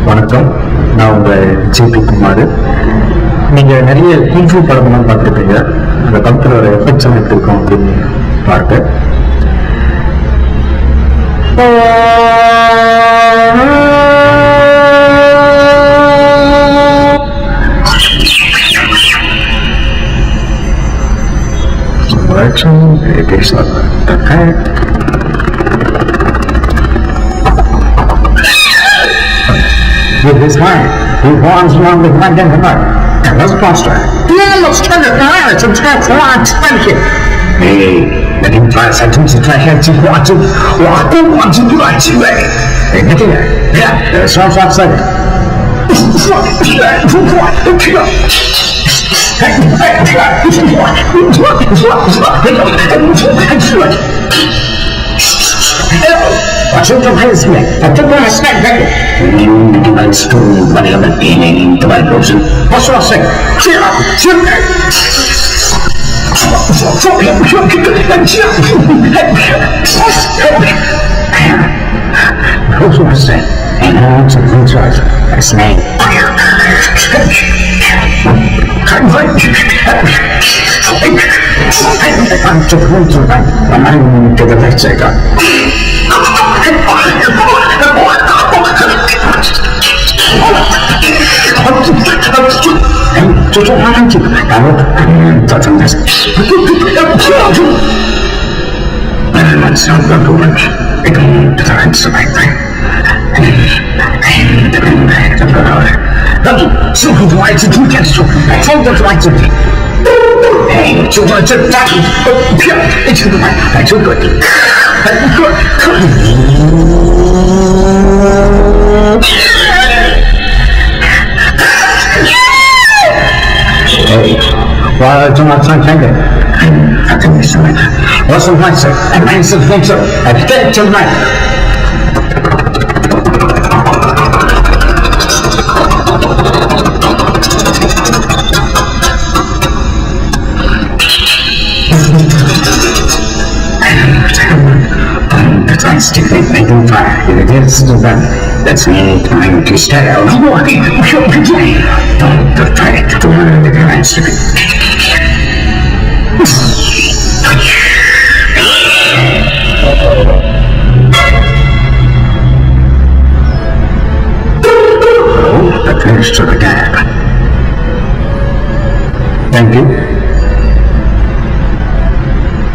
வணக்கம். நான் உங்கள் ஜேபி குமார். நீங்கள் நிறைய குங்ஃபு படம்லாம் பார்த்துருப்பீங்க. அந்த படத்தில் ஒரு எஃபெக்ட்ஸ் எல்லாம் எப்படி இருக்கும் அப்படின்னு பார்க்க. It is not okay. With his mind, he wanders along with one in the mud. And let's posture. Yeah, let's turn it around and try to expansion. Hey, let him try sentence to try head to watch it. What do want to do like you, eh? Hey, look at that. Yeah, there's some outside. Watching from his neck, I took one a snack back. You divine stone, money on the DNA, divine person. What's wrong, say? Cheer up, cheer up. Who's what I said? And I'm to the charge. That's name. I'm to the room to right. I'm to the left side. Well, do not thank you. I think it's right. What's the right, sir? I mean, it's the thing, sir. I get to right. That's right, stupid. I don't fire. If it is to that, that's me trying to stay out. I'm walking. Don't try to do it. That's stupid.